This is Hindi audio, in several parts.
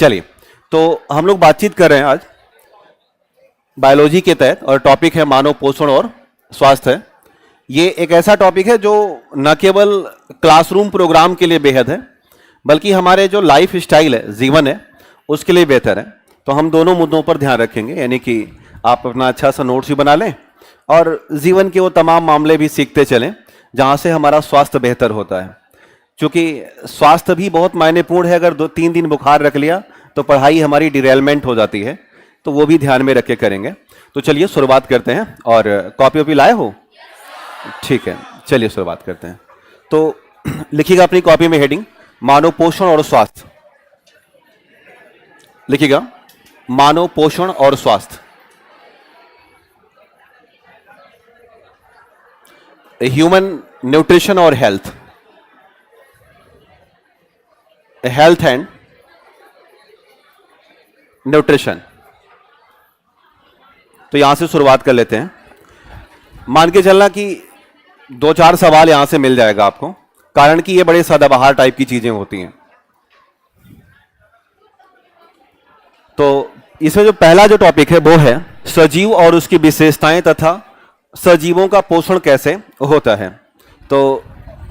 चलिए, तो हम लोग बातचीत कर रहे हैं आज बायोलॉजी के तहत और टॉपिक है मानव पोषण और स्वास्थ्य है। ये एक ऐसा टॉपिक है जो न केवल क्लासरूम प्रोग्राम के लिए बेहद है, बल्कि हमारे जो लाइफ स्टाइल है, जीवन है, उसके लिए बेहतर है। तो हम दोनों मुद्दों पर ध्यान रखेंगे, यानी कि आप अपना अच्छा सा नोट्स भी बना लें और जीवन के वो तमाम मामले भी सीखते चलें जहाँ से हमारा स्वास्थ्य बेहतर होता है। क्योंकि स्वास्थ्य भी बहुत मायनेपूर्ण है। अगर 2-3 दिन बुखार रख लिया तो पढ़ाई हमारी डिरेलमेंट हो जाती है, तो वो भी ध्यान में रख के करेंगे। तो चलिए शुरुआत करते हैं। और कॉपी वॉपी लाए हो? ठीक है, चलिए शुरुआत करते हैं। तो लिखिएगा अपनी कॉपी में हेडिंग मानव पोषण और स्वास्थ्य। लिखिएगा मानव पोषण और स्वास्थ्य। ह्यूमन न्यूट्रिशन और हेल्थ, हेल्थ एंड न्यूट्रिशन। तो यहां से शुरुआत कर लेते हैं। मान के चलना कि 2-4 सवाल यहां से मिल जाएगा आपको, कारण कि ये बड़े सदाबहार टाइप की चीजें होती हैं। तो इसमें जो पहला जो टॉपिक है वो है सजीव और उसकी विशेषताएं तथा सजीवों का पोषण कैसे होता है। तो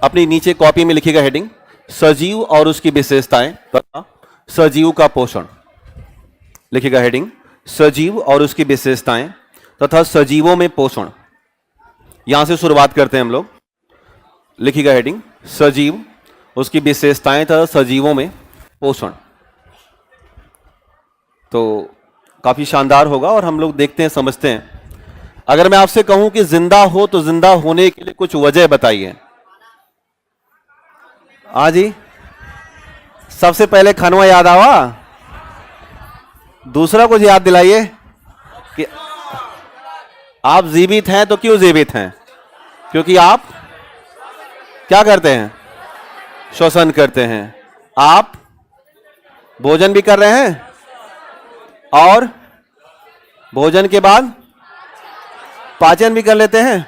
अपनी नीचे कॉपी में लिखिएगा हेडिंग सजीव और उसकी विशेषताएं तथा सजीव का पोषण। लिखिएगा हेडिंग सजीव और उसकी विशेषताएं तथा सजीवों में पोषण। यहां से शुरुआत करते हैं हम लोग। लिखिएगा हेडिंग सजीव, उसकी विशेषताएं तथा सजीवों में पोषण। तो काफी शानदार होगा और हम लोग देखते हैं, समझते हैं। अगर मैं आपसे कहूं कि जिंदा हो तो जिंदा होने के लिए कुछ वजह बताइए। हाँ जी, सबसे पहले खनवा याद आवा, दूसरा कुछ याद दिलाइए कि आप जीवित हैं। तो क्यों जीवित हैं? क्योंकि आप क्या करते हैं? श्वसन करते हैं। आप भोजन भी कर रहे हैं और भोजन के बाद पाचन भी कर लेते हैं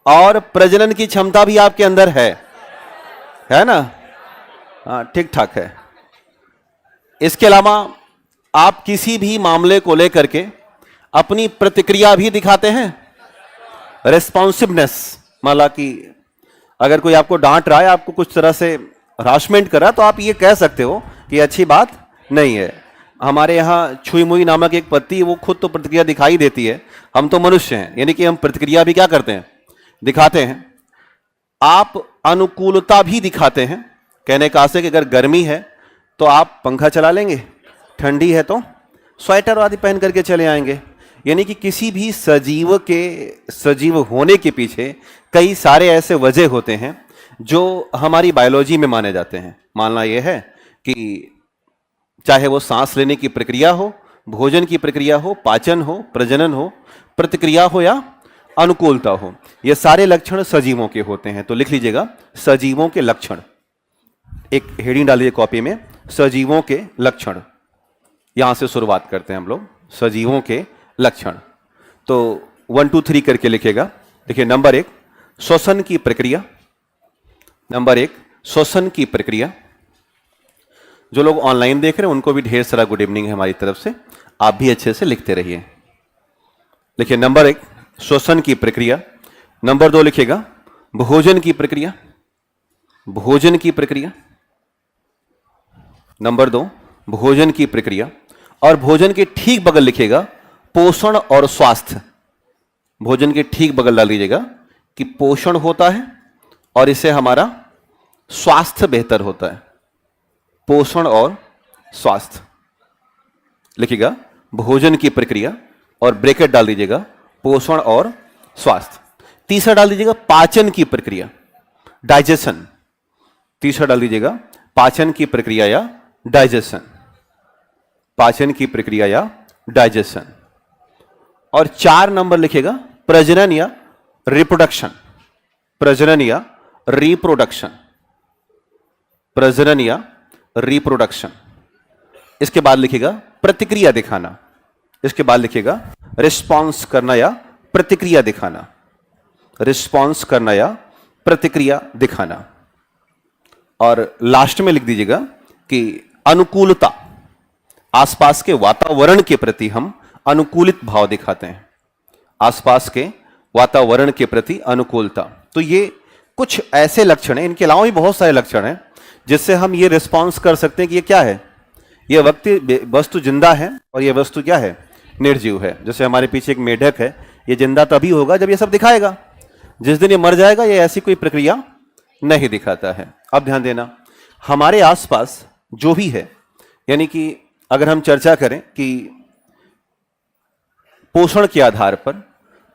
और प्रजनन की क्षमता भी आपके अंदर है ना? हाँ, ठीक ठाक है। इसके अलावा आप किसी भी मामले को लेकर के अपनी प्रतिक्रिया भी दिखाते हैं, रिस्पॉन्सिवनेस। माला कि अगर कोई आपको डांट रहा है, आपको कुछ तरह से हरासमेंट कर रहा है, तो आप ये कह सकते हो कि अच्छी बात नहीं है। हमारे यहाँ छुई मुई नामक एक पत्ती है, वो खुद तो प्रतिक्रिया दिखाई देती है। हम तो मनुष्य हैं, यानी कि हम प्रतिक्रिया भी क्या करते हैं? दिखाते हैं। आप अनुकूलता भी दिखाते हैं। कहने का आशय कि अगर गर्मी है तो आप पंखा चला लेंगे, ठंडी है तो स्वेटर आदि पहन करके चले आएंगे। यानी कि किसी भी सजीव के सजीव होने के पीछे कई सारे ऐसे वजह होते हैं जो हमारी बायोलॉजी में माने जाते हैं। मानना यह है कि चाहे वो सांस लेने की प्रक्रिया हो, भोजन की प्रक्रिया हो, पाचन हो, प्रजनन हो, प्रतिक्रिया हो या अनुकूलता हो, ये सारे लक्षण सजीवों के होते हैं। तो लिख लीजिएगा सजीवों के लक्षण। एक हेडिंग डालिए कॉपी में सजीवों के लक्षण। यहां से शुरुआत करते हैं हम लोग, सजीवों के लक्षण। तो 1 2 3 करके लिखेगा। देखिए, नंबर 1 श्वसन की प्रक्रिया। नंबर 1 श्वसन की प्रक्रिया। जो लोग ऑनलाइन देख रहे हैं उनको भी ढेर सारा गुड इवनिंग है हमारी तरफ से। आप भी अच्छे से लिखते रहिए। देखिए, नंबर 1 श्वसन की प्रक्रिया। नंबर 2 लिखिएगा भोजन की प्रक्रिया। भोजन की प्रक्रिया। नंबर 2 भोजन की प्रक्रिया। और भोजन के ठीक बगल लिखिएगा पोषण और स्वास्थ्य। भोजन के ठीक बगल डाल दीजिएगा कि पोषण होता है और इससे हमारा स्वास्थ्य बेहतर होता है। पोषण और स्वास्थ्य। लिखिएगा भोजन की प्रक्रिया और ब्रैकेट डाल दीजिएगा पोषण और स्वास्थ्य। तीसरा डाल दीजिएगा पाचन की प्रक्रिया, डाइजेशन। तीसरा डाल दीजिएगा पाचन की प्रक्रिया या डाइजेशन। पाचन की प्रक्रिया या डाइजेशन। और 4 नंबर लिखेगा प्रजनन या रिप्रोडक्शन। प्रजनन या रिप्रोडक्शन। प्रजनन या रिप्रोडक्शन। इसके बाद लिखिएगा प्रतिक्रिया दिखाना। इसके बाद लिखिएगा रिस्पॉन्स करना या प्रतिक्रिया दिखाना। रिस्पॉन्स करना या प्रतिक्रिया दिखाना। और लास्ट में लिख दीजिएगा कि अनुकूलता, आसपास के वातावरण के प्रति हम अनुकूलित भाव दिखाते हैं, आसपास के वातावरण के प्रति अनुकूलता। तो ये कुछ ऐसे लक्षण हैं, इनके अलावा भी बहुत सारे लक्षण हैं जिससे हम ये रिस्पॉन्स कर सकते हैं कि ये क्या है, ये वस्तु जिंदा है और ये वस्तु क्या है, निर्जीव है। जैसे हमारे पीछे एक मेढक है, ये जिंदा तभी होगा जब ये सब दिखाएगा, जिस दिन ये मर जाएगा ये ऐसी कोई प्रक्रिया नहीं दिखाता है। अब ध्यान देना, हमारे आसपास जो भी है, यानी कि अगर हम चर्चा करें कि पोषण के आधार पर,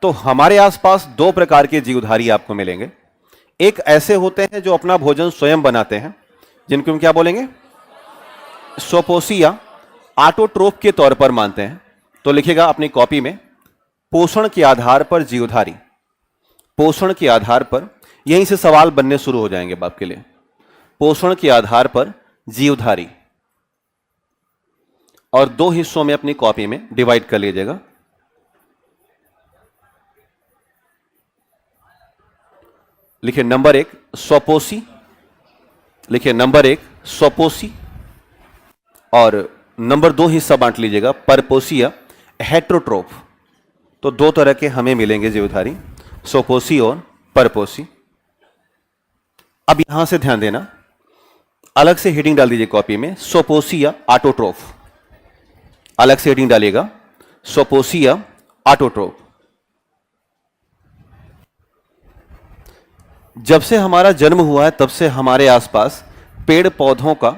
तो हमारे आसपास दो प्रकार के जीवधारी आपको मिलेंगे। एक ऐसे होते हैं जो अपना भोजन स्वयं बनाते हैं, जिनको हम क्या बोलेंगे, स्वपोषी या ऑटोट्रोफ के तौर पर मानते हैं। तो लिखेगा अपनी कॉपी में, पोषण के आधार पर जीवधारी, पोषण के आधार पर, यहीं से सवाल बनने शुरू हो जाएंगे बाप के लिए। पोषण के आधार पर जीवधारी, और दो हिस्सों में अपनी कॉपी में डिवाइड कर लीजिएगा। लिखिए नंबर 1 स्वपोषी, लिखिए नंबर 1 स्वपोषी, और नंबर 2 हिस्सा बांट लीजिएगा परपोषी या हेट्रोट्रोफ। तो दो तरह के हमें मिलेंगे जीवधारी, स्वपोषी और परपोषी। अब यहां से ध्यान देना, अलग से हेडिंग डाल दीजिए कॉपी में, स्वपोषी या ऑटोट्रोफ, अलग से हेडिंग डालिएगा, स्वपोषी या ऑटोट्रोफ। जब से हमारा जन्म हुआ है तब से हमारे आसपास पेड़ पौधों का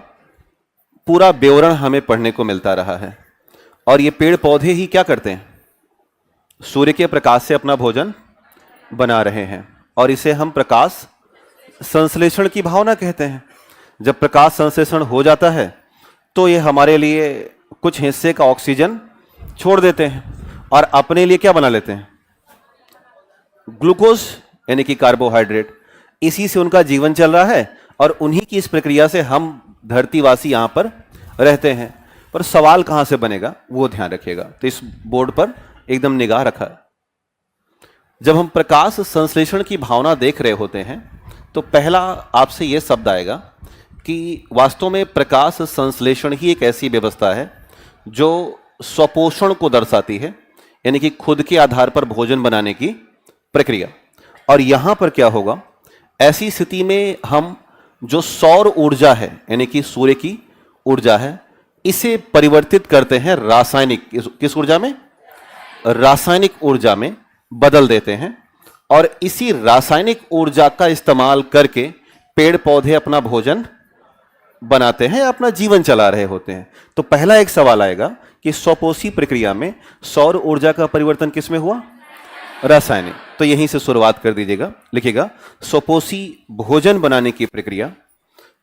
पूरा विवरण हमें पढ़ने को मिलता रहा है, और ये पेड़ पौधे ही क्या करते हैं, सूर्य के प्रकाश से अपना भोजन बना रहे हैं, और इसे हम प्रकाश संश्लेषण की भावना कहते हैं। जब प्रकाश संश्लेषण हो जाता है तो ये हमारे लिए कुछ हिस्से का ऑक्सीजन छोड़ देते हैं और अपने लिए क्या बना लेते हैं, ग्लूकोज यानी कि कार्बोहाइड्रेट। इसी से उनका जीवन चल रहा है और उन्हीं की इस प्रक्रिया से हम धरतीवासी यहां पर रहते हैं। पर सवाल कहां से बनेगा वो ध्यान रखिएगा। तो इस बोर्ड पर एकदम निगाह रखा। जब हम प्रकाश संश्लेषण की भावना देख रहे होते हैं तो पहला आपसे यह शब्द आएगा कि वास्तव में प्रकाश संश्लेषण ही एक ऐसी व्यवस्था है जो स्वपोषण को दर्शाती है, यानी कि खुद के आधार पर भोजन बनाने की प्रक्रिया। और यहां पर क्या होगा, ऐसी स्थिति में हम जो सौर ऊर्जा है यानी कि सूर्य की ऊर्जा है, इसे परिवर्तित करते हैं रासायनिक, किस ऊर्जा में, रासायनिक ऊर्जा में बदल देते हैं, और इसी रासायनिक ऊर्जा का इस्तेमाल करके पेड़ पौधे अपना भोजन बनाते हैं, अपना जीवन चला रहे होते हैं। तो पहला एक सवाल आएगा कि स्वपोषी प्रक्रिया में सौर ऊर्जा का परिवर्तन किसमें हुआ, रासायनिक। तो यहीं से शुरुआत कर दीजिएगा, लिखिएगा स्वपोषी भोजन बनाने की प्रक्रिया,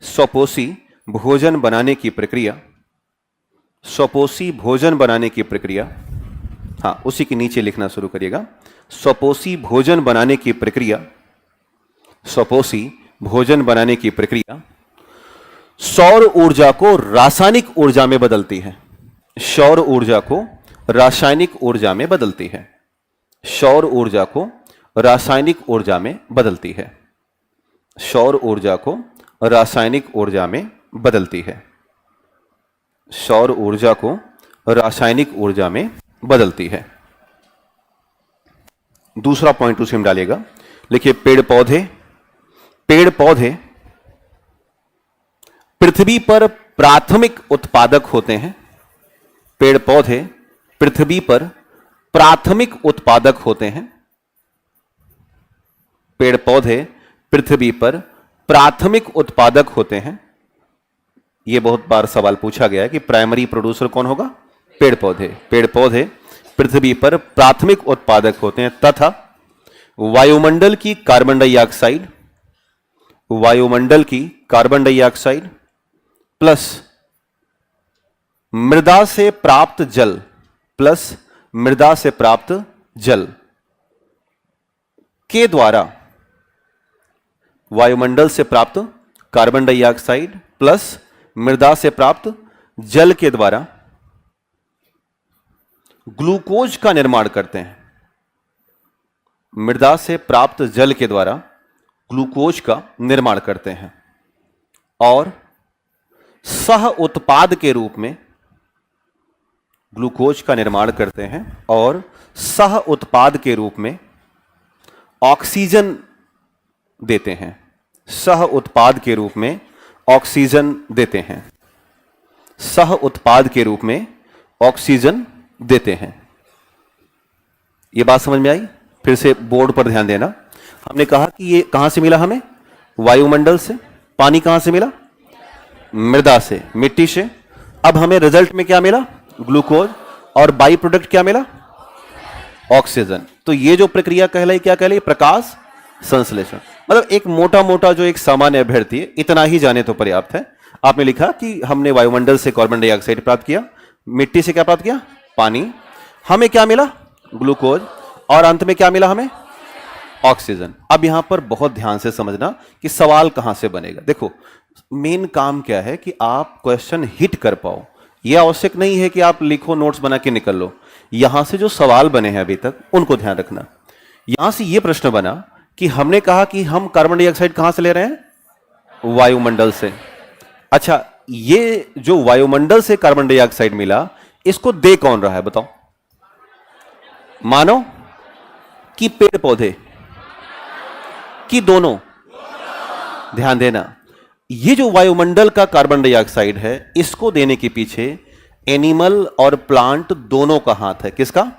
स्वपोषी भोजन बनाने की प्रक्रिया, स्वपोषी भोजन बनाने की प्रक्रिया। हाँ, उसी के नीचे लिखना शुरू करिएगा, स्वपोषी भोजन बनाने की प्रक्रिया, स्वपोषी भोजन बनाने की प्रक्रिया सौर ऊर्जा को रासायनिक ऊर्जा में बदलती है, सौर ऊर्जा को रासायनिक ऊर्जा में बदलती है, सौर ऊर्जा को रासायनिक ऊर्जा में बदलती है, सौर ऊर्जा को रासायनिक ऊर्जा में बदलती है, सौर ऊर्जा को रासायनिक ऊर्जा में बदलती है। दूसरा पॉइंट उसी में डालिएगा, लिखिए पेड़ पौधे, पेड़ पौधे पृथ्वी पर प्राथमिक उत्पादक होते हैं, पेड़ पौधे पृथ्वी पर प्राथमिक उत्पादक होते हैं, पेड़ पौधे पृथ्वी पर प्राथमिक उत्पादक होते हैं। यह बहुत बार सवाल पूछा गया है कि प्राइमरी प्रोड्यूसर कौन होगा, पेड़ पौधे। पेड़ पौधे पृथ्वी पर प्राथमिक उत्पादक होते हैं तथा वायुमंडल की कार्बन डाइऑक्साइड, वायुमंडल की कार्बन डाइऑक्साइड प्लस मृदा से प्राप्त जल, प्लस मृदा से प्राप्त जल के द्वारा, वायुमंडल से प्राप्त कार्बन डाइऑक्साइड प्लस मृदा से प्राप्त जल के द्वारा ग्लूकोज का निर्माण करते हैं। मृदा से प्राप्त जल के द्वारा ग्लूकोज का निर्माण करते हैं और सह उत्पाद के रूप में ग्लूकोज का निर्माण करते हैं और सह उत्पाद के रूप में ऑक्सीजन देते हैं। सह उत्पाद के रूप में ऑक्सीजन देते हैं। सह उत्पाद के रूप में ऑक्सीजन देते हैं। यह बात समझ में आई? फिर से बोर्ड पर ध्यान देना। हमने कहा कि ये कहां से मिला हमें? वायुमंडल से। पानी कहां से मिला? मृदा से, मिट्टी से। अब हमें रिजल्ट में क्या मिला? ग्लूकोज। और बाई प्रोडक्ट क्या मिला? ऑक्सीजन। तो ये जो प्रक्रिया कहलाई क्या कहलाई? प्रकाश संश्लेषण। मतलब एक मोटा मोटा जो एक सामान्य अभ्यर्थी है, इतना ही जाने तो पर्याप्त है। आपने लिखा कि हमने वायुमंडल से कार्बन डाइऑक्साइड प्राप्त किया, मिट्टी से क्या प्राप्त किया? पानी। हमें क्या मिला? ग्लूकोज। और अंत में क्या मिला हमें? ऑक्सीजन। अब यहां पर बहुत ध्यान से समझना कि सवाल कहां से बनेगा। देखो, मेन काम क्या है कि आप क्वेश्चन हिट कर पाओ। यह आवश्यक नहीं है कि आप लिखो, नोट्स बना के निकल लो। यहां से जो सवाल बने हैं अभी तक, उनको ध्यान रखना। यहां से यह प्रश्न बना कि हमने कहा कि हम कार्बन डाइऑक्साइड कहां से ले रहे हैं? वायुमंडल से। अच्छा, ये जो वायुमंडल से कार्बन डाइऑक्साइड मिला, इसको दे कौन रहा है बताओ? मानव कि पेड़ पौधे कि दोनों? ध्यान देना, ये जो वायुमंडल का कार्बन डाइऑक्साइड है, इसको देने के पीछे एनिमल और प्लांट दोनों का हाथ है। किसका?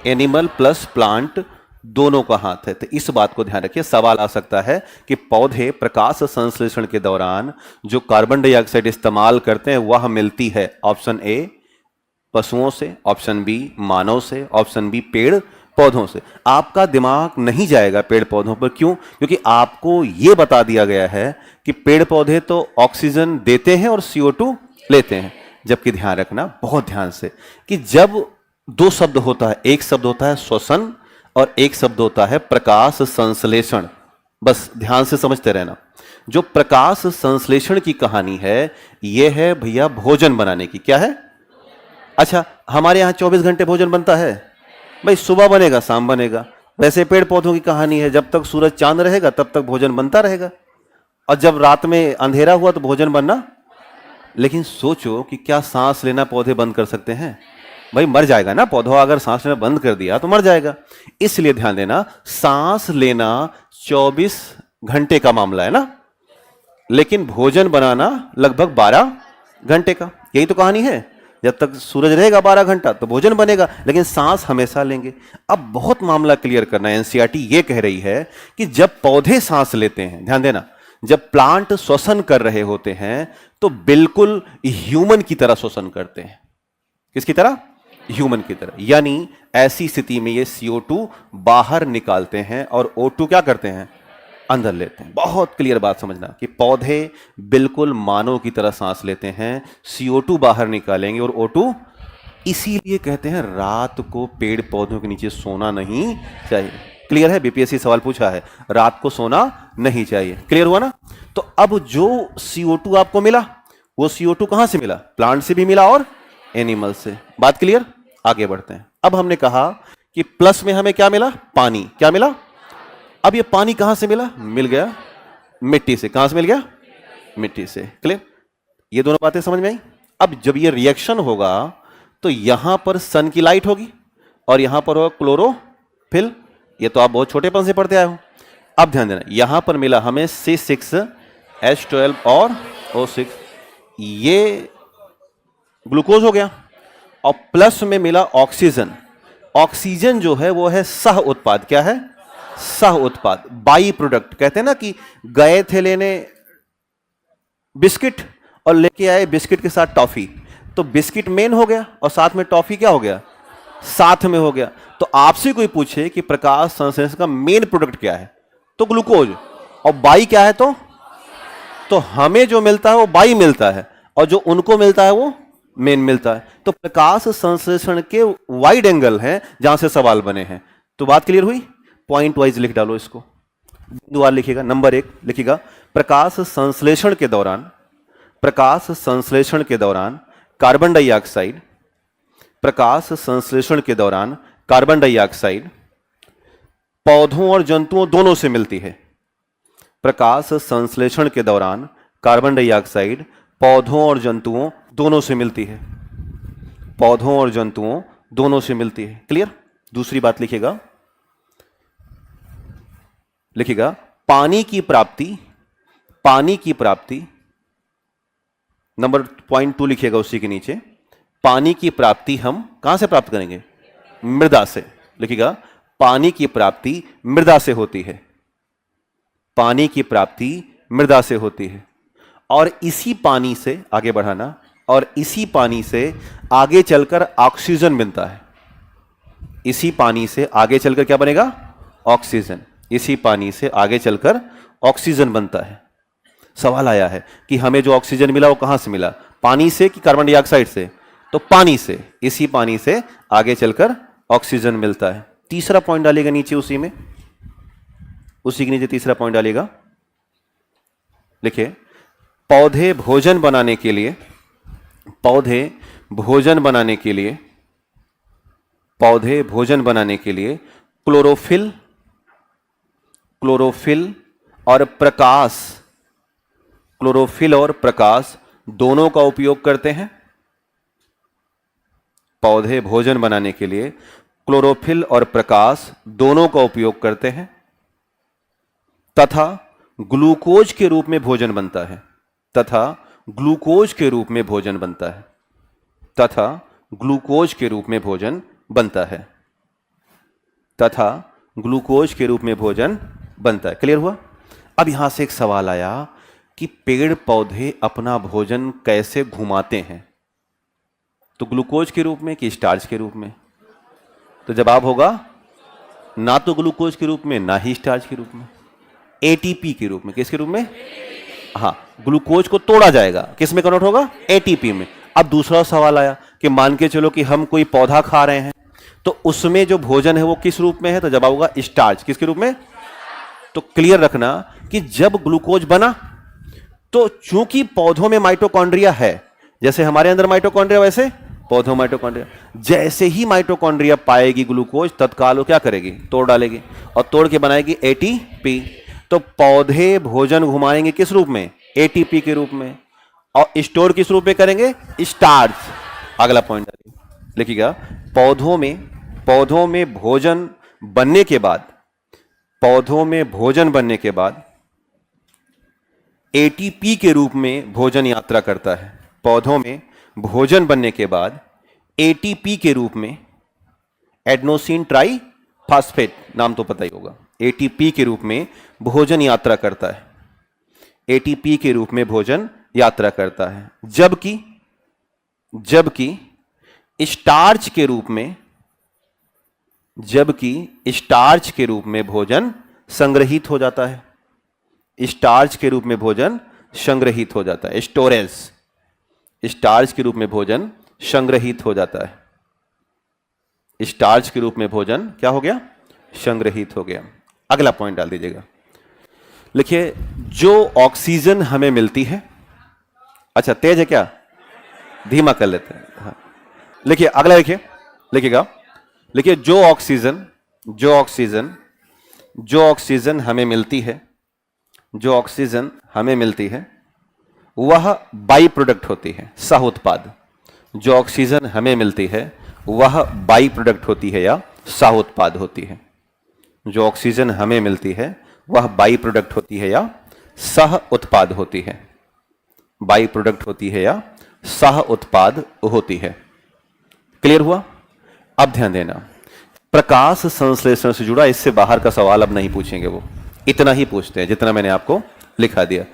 एनिमल प्लस प्लांट दोनों का हाथ है। तो इस बात को ध्यान रखिए। सवाल आ सकता है कि पौधे प्रकाश संश्लेषण के दौरान जो कार्बन डाइऑक्साइड इस्तेमाल करते हैं वह मिलती है ऑप्शन ए पशुओं से, ऑप्शन बी मानव से, ऑप्शन बी पेड़ पौधों से। आपका दिमाग नहीं जाएगा पेड़ पौधों पर। क्यों? क्योंकि आपको यह बता दिया गया है कि पेड़ पौधे तो ऑक्सीजन देते हैं और CO2 लेते हैं। जबकि ध्यान रखना बहुत ध्यान से कि जब दो शब्द होता है, एक शब्द होता है श्वसन और एक शब्द होता है प्रकाश संश्लेषण। बस ध्यान से समझते रहना। जो प्रकाश संश्लेषण की कहानी है, यह है भैया भोजन बनाने की। क्या है? अच्छा, हमारे यहां 24 घंटे भोजन बनता है भाई? सुबह बनेगा, शाम बनेगा। वैसे पेड़ पौधों की कहानी है, जब तक सूरज चांद रहेगा तब तक भोजन बनता रहेगा, और जब रात में अंधेरा हुआ तो भोजन बनना। लेकिन सोचो कि क्या सांस लेना पौधे बंद कर सकते हैं? भाई मर जाएगा ना पौधा। अगर सांस लेना बंद कर दिया तो मर जाएगा। इसलिए ध्यान देना, सांस लेना 24 घंटे का मामला है ना, लेकिन भोजन बनाना लगभग 12 घंटे का। यही तो कहानी है। जब तक सूरज रहेगा 12 घंटा तो भोजन बनेगा, लेकिन सांस हमेशा लेंगे। अब बहुत मामला क्लियर करना है। एनसीईआरटी ये कह रही है कि जब पौधे सांस लेते हैं, ध्यान देना, जब प्लांट श्वसन कर रहे होते हैं तो बिल्कुल ह्यूमन की तरह श्वसन करते हैं। किसकी तरह? ह्यूमन की तरह। यानी ऐसी स्थिति में ये CO2 बाहर निकालते हैं और O2 क्या करते हैं? अंदर लेते हैं। बहुत क्लियर बात समझना कि पौधे बिल्कुल मानव की तरह सांस लेते हैं, CO2 बाहर निकालेंगे और O2। इसीलिए कहते हैं रात को पेड़ पौधों के नीचे सोना नहीं चाहिए। क्लियर है? बीपीएससी सवाल पूछा है, रात को सोना नहीं चाहिए। क्लियर हुआ ना? तो अब जो CO2 आपको मिला, वो CO2 कहां से मिला? प्लांट से भी मिला और एनिमल से। बात क्लियर? आगे बढ़ते हैं। अब हमने कहा कि प्लस में हमें क्या मिला? पानी। क्या मिला? अब ये पानी कहां से मिला? मिल गया मिट्टी से। कहां से मिल गया? मिट्टी से। क्लियर? ये दोनों बातें समझ में आई? अब जब ये रिएक्शन होगा तो यहां पर सन की लाइट होगी और यहां पर होगा क्लोरोफिल। ये तो आप बहुत छोटेपन से पढ़ते आए हो। अब ध्यान देना, यहां पर मिला हमें C6H12 और O6, ये ग्लूकोज हो गया। और प्लस में मिला ऑक्सीजन। ऑक्सीजन जो है वो है सह उत्पाद। क्या है? सह उत्पाद, बाई प्रोडक्ट। कहते हैं ना कि गए थे लेने बिस्किट और लेके आए बिस्किट के साथ टॉफी, तो बिस्किट मेन हो गया और साथ में टॉफी क्या हो गया? साथ में हो गया। तो आपसे कोई पूछे कि प्रकाश संश्लेषण का मेन प्रोडक्ट क्या है, तो ग्लूकोज। और बाई क्या है? तो हमें जो मिलता है वो बाई मिलता है और जो उनको मिलता है वो मेन मिलता है। तो प्रकाश संश्लेषण के वाइड एंगल हैं जहां से सवाल बने हैं। तो बात क्लियर हुई? पॉइंट वाइज लिख डालो इसको। बिंदुवार लिखिएगा। नंबर 1 लिखिएगा, प्रकाश संश्लेषण के दौरान, प्रकाश संश्लेषण के दौरान कार्बन डाइऑक्साइड, प्रकाश संश्लेषण के दौरान कार्बन डाइऑक्साइड पौधों और जंतुओं दोनों से मिलती है। प्रकाश संश्लेषण के दौरान कार्बन डाइऑक्साइड पौधों और जंतुओं दोनों से मिलती है, पौधों और जंतुओं दोनों से मिलती है। क्लियर? दूसरी बात लिखिएगा, लिखिएगा पानी की प्राप्ति, पानी की प्राप्ति, नंबर पॉइंट 2 लिखिएगा उसी के नीचे, पानी की प्राप्ति हम कहां से प्राप्त करेंगे? मृदा से। लिखिएगा पानी की प्राप्ति मृदा से होती है, पानी की प्राप्ति मृदा से होती है, और इसी पानी से आगे बढ़ाना, और इसी पानी से आगे चलकर ऑक्सीजन मिलता है। इसी पानी से आगे चलकर क्या बनेगा? ऑक्सीजन। इसी पानी से आगे चलकर ऑक्सीजन बनता है। सवाल आया है कि हमें जो ऑक्सीजन मिला वो कहां से मिला? पानी से कि कार्बन डाइऑक्साइड से? तो पानी से। इसी पानी से आगे चलकर ऑक्सीजन मिलता है। तीसरा पॉइंट डालिएगा नीचे, उसी में, उसी के नीचे तीसरा पॉइंट डालिएगा। लिखिए पौधे भोजन बनाने के लिए, पौधे भोजन बनाने के लिए, पौधे भोजन बनाने के लिए क्लोरोफिल, क्लोरोफिल और प्रकाश, क्लोरोफिल और प्रकाश दोनों का उपयोग करते हैं। पौधे भोजन बनाने के लिए क्लोरोफिल और प्रकाश दोनों का उपयोग करते हैं, तथा ग्लूकोज के रूप में भोजन बनता है, तथा ग्लूकोज के रूप में भोजन बनता है, तथा ग्लूकोज के रूप में भोजन बनता है, तथा ग्लूकोज के रूप में भोजन बनता है। क्लियर हुआ? अब यहां से एक सवाल आया कि पेड़ पौधे अपना भोजन कैसे घुमाते हैं? तो ग्लूकोज के रूप में कि स्टार्च के रूप में? तो जवाब होगा ना तो ग्लूकोज के रूप में ना ही स्टार्च के रूप में, एटीपी के रूप में। किसके रूप में? हाँ, ग्लूकोज को तोड़ा जाएगा, किस में कन्वर्ट होगा? एटीपी में। अब दूसरा सवाल आया कि मान के चलो कि हम कोई पौधा खा रहे हैं, तो उसमें जो भोजन है वो किस रूप में है? तो जवाब होगा स्टार्च। किसके रूप में? तो क्लियर रखना कि जब ग्लूकोज बना तो चूंकि पौधों में माइटोकॉन्ड्रिया है, जैसे हमारे अंदर माइटोकॉन्ड्रिया वैसे पौधों माइटोकॉन्ड्रिया, जैसे ही माइटोकॉन्ड्रिया पाएगी ग्लूकोज, तत्काल वो क्या करेगी? तोड़ डालेगी, और तोड़ के बनाएगी एटीपी। तो पौधे भोजन घुमाएंगे किस रूप में? एटीपी के रूप में, और स्टोर किस रूप में करेंगे? स्टार्च। अगला पॉइंट लिखिएगा पौधों में भोजन बनने के बाद, पौधों में भोजन बनने के बाद एटीपी के रूप में भोजन यात्रा करता है। पौधों में भोजन बनने के बाद एटीपी के रूप में, एडेनोसिन ट्राइफॉस्फेट नाम तो पता ही होगा, एटीपी के रूप में भोजन यात्रा करता है, एटीपी के रूप में भोजन यात्रा करता है। जबकि स्टार्च के रूप में, जबकि स्टार्च के रूप में भोजन संग्रहित हो जाता है, स्टार्च के रूप में भोजन संग्रहित हो जाता है, स्टोरेज। स्टार्च के रूप में भोजन संग्रहित हो जाता है, स्टार्च के रूप में भोजन क्या हो गया? संग्रहित हो गया। अगला पॉइंट डाल दीजिएगा, लिखिए जो ऑक्सीजन हमें मिलती है, अच्छा तेज है क्या? धीमा कर लेते हैं। हाँ। लिखिए अगला, लिखिएगा, लिखिए जो ऑक्सीजन हमें मिलती है, जो ऑक्सीजन हमें मिलती है वह बाई प्रोडक्ट होती है, सह उत्पाद। जो ऑक्सीजन हमें मिलती है वह बाई प्रोडक्ट होती है या सह उत्पाद होती है। जो ऑक्सीजन हमें मिलती है वह बाई प्रोडक्ट होती है या सह उत्पाद होती है, बाई प्रोडक्ट होती है या सह उत्पाद होती है। क्लियर हुआ? अब ध्यान देना, प्रकाश संश्लेषण से जुड़ा इससे बाहर का सवाल अब नहीं पूछेंगे, वो इतना ही पूछते हैं जितना मैंने आपको लिखा दिया।